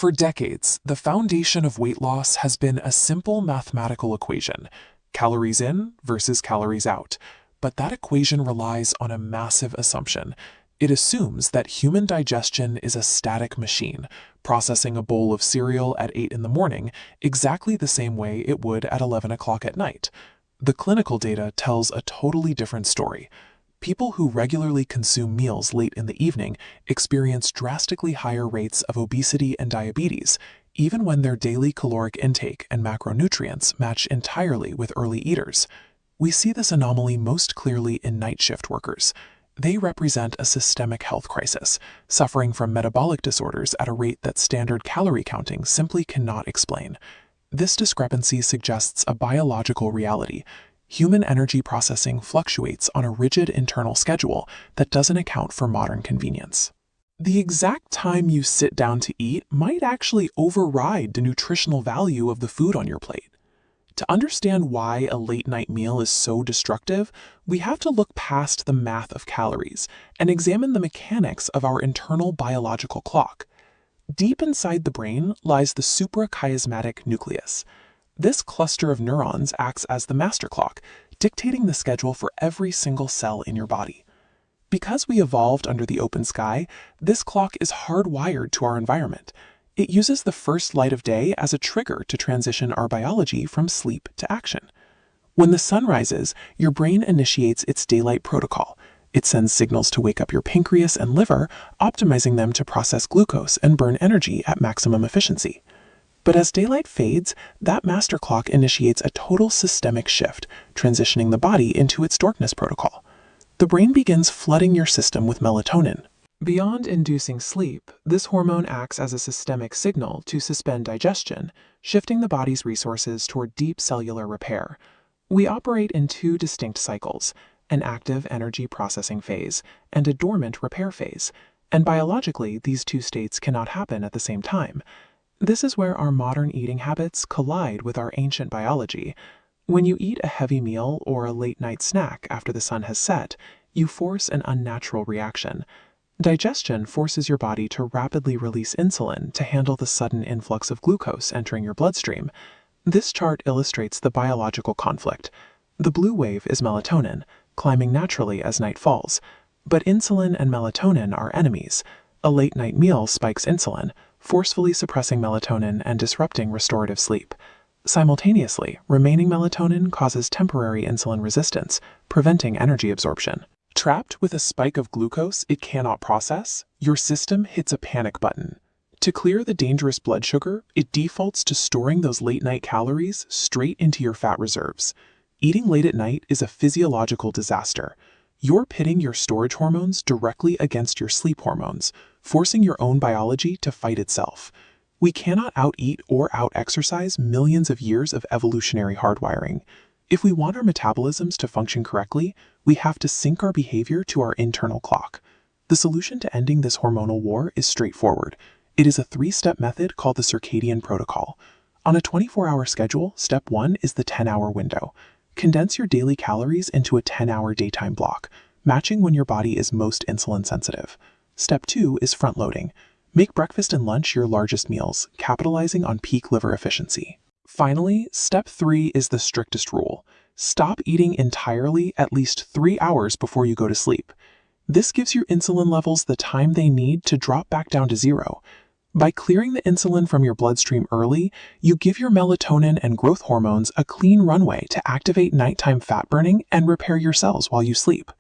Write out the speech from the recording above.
For decades, the foundation of weight loss has been a simple mathematical equation: calories in versus calories out. But that equation relies on a massive assumption. It assumes that human digestion is a static machine, processing a bowl of cereal at 8 in the morning exactly the same way it would at 11 o'clock at night. The clinical data tells a totally different story. People who regularly consume meals late in the evening experience drastically higher rates of obesity and diabetes, even when their daily caloric intake and macronutrients match entirely with early eaters. We see this anomaly most clearly in night shift workers. They represent a systemic health crisis, suffering from metabolic disorders at a rate that standard calorie counting simply cannot explain. This discrepancy suggests a biological reality. Human energy processing fluctuates on a rigid internal schedule that doesn't account for modern convenience. The exact time you sit down to eat might actually override the nutritional value of the food on your plate. To understand why a late-night meal is so destructive, we have to look past the math of calories and examine the mechanics of our internal biological clock. Deep inside the brain lies the suprachiasmatic nucleus. This cluster of neurons acts as the master clock, dictating the schedule for every single cell in your body. Because we evolved under the open sky, this clock is hardwired to our environment. It uses the first light of day as a trigger to transition our biology from sleep to action. When the sun rises, your brain initiates its daylight protocol. It sends signals to wake up your pancreas and liver, optimizing them to process glucose and burn energy at maximum efficiency. But as daylight fades, that master clock initiates a total systemic shift, transitioning the body into its darkness protocol. The brain begins flooding your system with melatonin. Beyond inducing sleep, this hormone acts as a systemic signal to suspend digestion, shifting the body's resources toward deep cellular repair. We operate in two distinct cycles: an active energy processing phase and a dormant repair phase, and biologically these two states cannot happen at the same time. This is where our modern eating habits collide with our ancient biology. When you eat a heavy meal or a late-night snack after the sun has set, you force an unnatural reaction. Digestion forces your body to rapidly release insulin to handle the sudden influx of glucose entering your bloodstream. This chart illustrates the biological conflict. The blue wave is melatonin, climbing naturally as night falls. But insulin and melatonin are enemies. A late-night meal spikes insulin, forcefully suppressing melatonin and disrupting restorative sleep. Simultaneously, remaining melatonin causes temporary insulin resistance, preventing energy absorption. Trapped with a spike of glucose it cannot process, your system hits a panic button. To clear the dangerous blood sugar, it defaults to storing those late-night calories straight into your fat reserves. Eating late at night is a physiological disaster. You're pitting your storage hormones directly against your sleep hormones, forcing your own biology to fight itself. We cannot out-eat or out-exercise millions of years of evolutionary hardwiring. If we want our metabolisms to function correctly, we have to sync our behavior to our internal clock. The solution to ending this hormonal war is straightforward. It is a 3-step method called the Circadian Protocol. On a 24-hour schedule, step 1 is the 10-hour window. Condense your daily calories into a 10-hour daytime block, matching when your body is most insulin sensitive. Step 2 is front-loading. Make breakfast and lunch your largest meals, capitalizing on peak liver efficiency. Finally, step 3 is the strictest rule. Stop eating entirely at least 3 hours before you go to sleep. This gives your insulin levels the time they need to drop back down to zero. By clearing the insulin from your bloodstream early, you give your melatonin and growth hormones a clean runway to activate nighttime fat burning and repair your cells while you sleep.